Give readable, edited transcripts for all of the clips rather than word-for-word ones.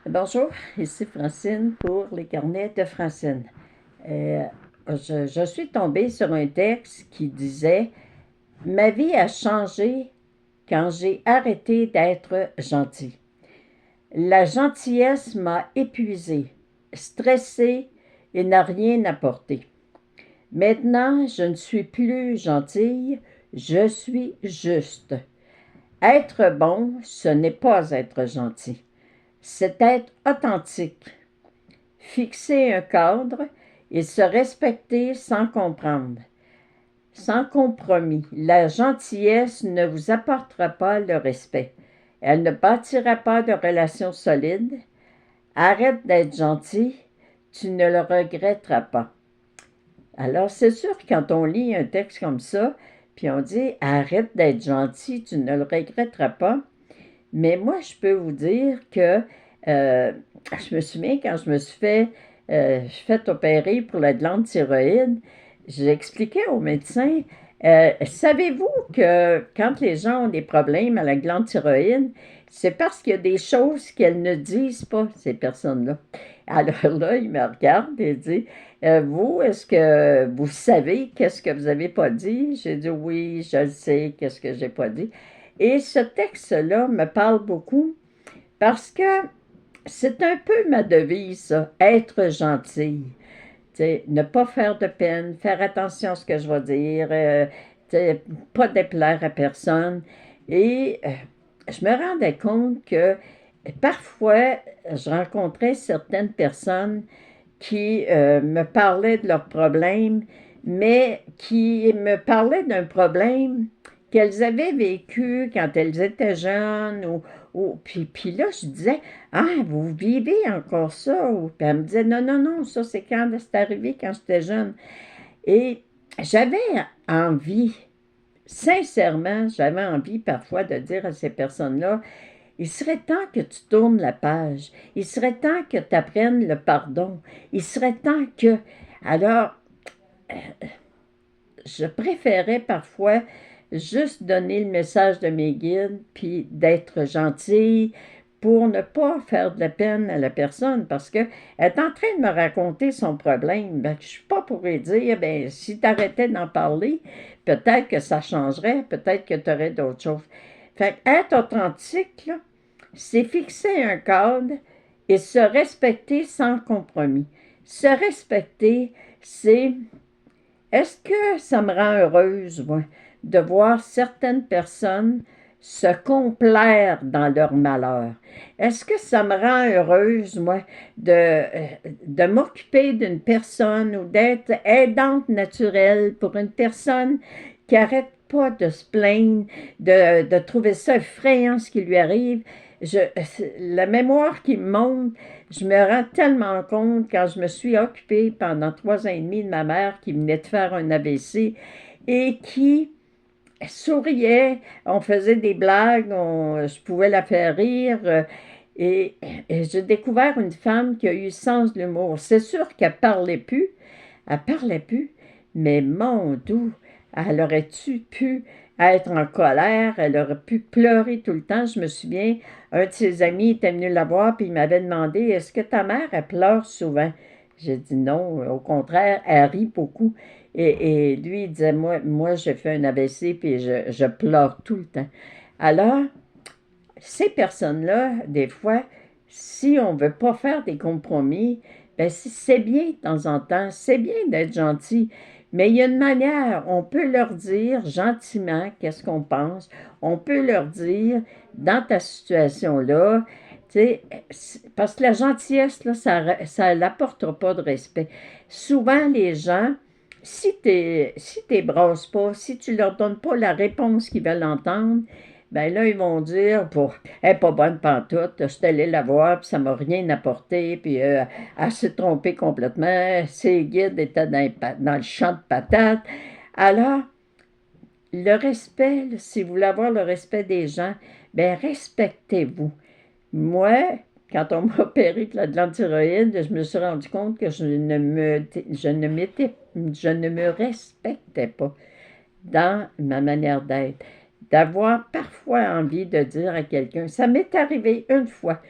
Bonjour, ici Francine pour les carnets de Francine. Euh, je suis tombée sur un texte qui disait: Ma vie a changé quand j'ai arrêté d'être gentil. La gentillesse m'a épuisée, stressée et n'a rien apporté. Maintenant, je ne suis plus gentille, je suis juste. Être bon, ce n'est pas être gentil, c'est être authentique. Fixer un cadre et se respecter sans comprendre, sans compromis. La gentillesse ne vous apportera pas le respect. Elle ne bâtira pas de relations solides. Arrête d'être gentil, tu ne le regretteras pas. Alors, c'est sûr, quand on lit un texte comme ça, puis on dit arrête d'être gentil, tu ne le regretteras pas. Mais moi, je peux vous dire que euh, je me souviens quand je me suis fait opérer pour la glande thyroïde, j'expliquais au médecin, savez-vous que quand les gens ont des problèmes à la glande thyroïde, c'est parce qu'il y a des choses qu'elles ne disent pas, ces personnes-là. Alors là, il me regarde et dit, vous, est-ce que vous savez qu'est-ce que vous n'avez pas dit? J'ai dit, oui, je le sais, qu'est-ce que j'ai pas dit. Et ce texte-là me parle beaucoup parce que c'est un peu ma devise, ça, être gentille. T'sais, ne pas faire de peine, faire attention à ce que je vais dire, pas déplaire à personne. Et je me rendais compte que parfois, je rencontrais certaines personnes qui me parlaient de leurs problèmes, mais qui me parlaient d'un problème qu'elles avaient vécu quand elles étaient jeunes. Puis là, je disais, ah, vous vivez encore ça? Puis elle me disait, non, non, non, ça c'est quand c'est arrivé quand j'étais jeune. Et j'avais envie, sincèrement, j'avais envie parfois de dire à ces personnes-là, il serait temps que tu tournes la page. Il serait temps que tu apprennes le pardon. Il serait temps que... Alors, je préférais parfois juste donner le message de mes guides, puis d'être gentille pour ne pas faire de la peine à la personne, parce qu'elle est en train de me raconter son problème. Ben, je ne suis pas pour lui dire, ben, si tu arrêtais d'en parler, peut-être que ça changerait, peut-être que tu aurais d'autres choses. Fait être authentique, là, c'est fixer un cadre et se respecter sans compromis. Se respecter, c'est est-ce que ça me rend heureuse, moi, de voir certaines personnes se complaire dans leur malheur? Est-ce que ça me rend heureuse, moi, de m'occuper d'une personne ou d'être aidante naturelle pour une personne qui n'arrête pas de se plaindre, de trouver ça effrayant ce qui lui arrive? Je, la mémoire qui me monte, je me rends tellement compte quand je me suis occupée pendant 3 ans et demi de ma mère qui venait de faire un AVC et qui souriait, on faisait des blagues, je pouvais la faire rire. Et j'ai découvert une femme qui a eu le sens de l'humour. C'est sûr elle parlait plus, mais mon doux, elle aurait-tu pu être en colère, elle aurait pu pleurer tout le temps. Je me souviens, un de ses amis était venu la voir puis il m'avait demandé, est-ce que ta mère, elle pleure souvent? J'ai dit non, au contraire, elle rit beaucoup. Et lui, il disait, moi j'ai fait un AVC puis je pleure tout le temps. Alors, ces personnes-là, des fois, si on ne veut pas faire des compromis, ben c'est bien de temps en temps, c'est bien d'être gentil, mais il y a une manière, on peut leur dire gentiment qu'est-ce qu'on pense, on peut leur dire, dans ta situation-là, tu sais, parce que la gentillesse, là, ça n'apportera pas de respect. Souvent, les gens, si t'es brasses pas, si tu leur donnes pas la réponse qu'ils veulent entendre, ben là, ils vont dire, elle n'est pas bonne pantoute, je suis allée la voir, puis ça m'a rien apporté, puis elle s'est trompée complètement, ses guides étaient dans le champ de patates. Alors, le respect, là, si vous voulez avoir le respect des gens, ben respectez-vous. Moi, quand on m'a opéré de la thyroïde, je me suis rendu compte que je ne me respectais pas dans ma manière d'être, d'avoir parfois envie de dire à quelqu'un, ça m'est arrivé une fois,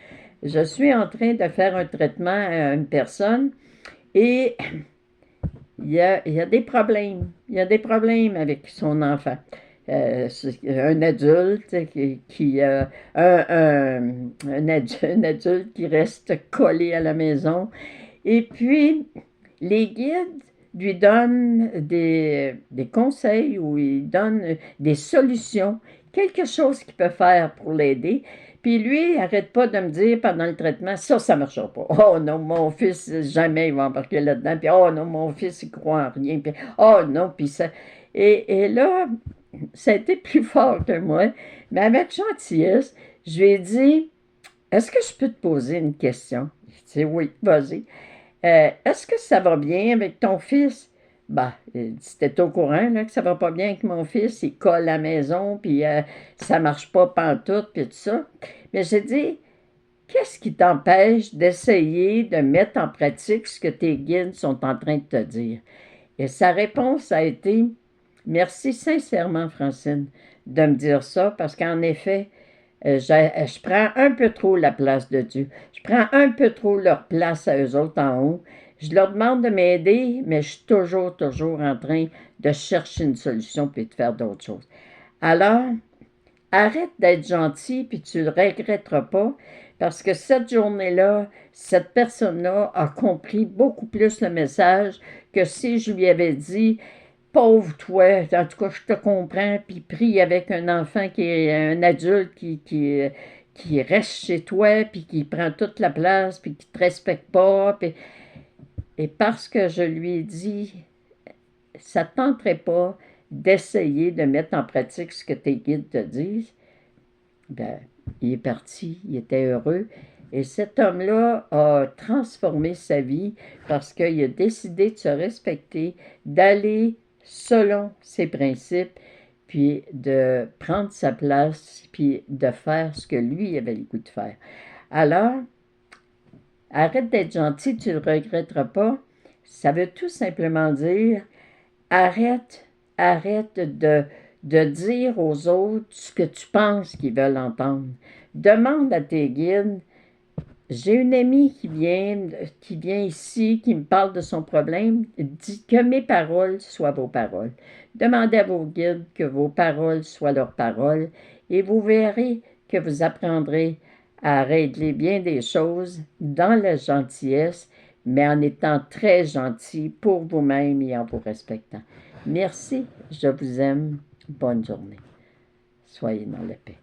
je suis en train de faire un traitement à une personne et il y a des problèmes. Il y a des problèmes avec son enfant. C'est un adulte un adulte qui reste collé à la maison. Et puis, les guides lui donnent des conseils ou ils donnent des solutions, quelque chose qu'il peut faire pour l'aider. Puis lui, il n'arrête pas de me dire pendant le traitement, ça ne marchera pas. Oh non, mon fils, jamais il va embarquer là-dedans. Puis oh non, mon fils, il croit en rien. Puis oh non, puis ça. Et là, ça a été plus fort que moi. Mais avec gentillesse, je lui ai dit, est-ce que je peux te poser une question? Il dit, oui, vas-y. Est-ce que ça va bien avec ton fils? Ben, c'était au courant là, que ça va pas bien avec mon fils. Il colle à la maison, puis ça marche pas pantoute, puis tout ça. Mais j'ai dit, qu'est-ce qui t'empêche d'essayer de mettre en pratique ce que tes guides sont en train de te dire? Et sa réponse a été, merci sincèrement, Francine, de me dire ça, parce qu'en effet, je prends un peu trop la place de Dieu. Je prends un peu trop leur place à eux autres en haut. Je leur demande de m'aider, mais je suis toujours, toujours en train de chercher une solution puis de faire d'autres choses. Alors, arrête d'être gentil puis tu ne le regretteras pas parce que cette journée-là, cette personne-là a compris beaucoup plus le message que si je lui avais dit pauvre toi, en tout cas, je te comprends, puis prie avec un enfant qui est un adulte qui reste chez toi, puis qui prend toute la place, puis qui ne te respecte pas. Et parce que je lui ai dit, ça ne tenterait pas d'essayer de mettre en pratique ce que tes guides te disent, ben, il est parti, il était heureux. Et cet homme-là a transformé sa vie parce qu'il a décidé de se respecter, d'aller selon ses principes, puis de prendre sa place, puis de faire ce que lui avait le goût de faire. Alors, arrête d'être gentil, tu ne le regretteras pas. Ça veut tout simplement dire, arrête de dire aux autres ce que tu penses qu'ils veulent entendre. Demande à tes guides. J'ai une amie qui vient ici, qui me parle de son problème, dit que mes paroles soient vos paroles. Demandez à vos guides que vos paroles soient leurs paroles et vous verrez que vous apprendrez à régler bien des choses dans la gentillesse, mais en étant très gentil pour vous-même et en vous respectant. Merci, je vous aime. Bonne journée. Soyez dans la paix.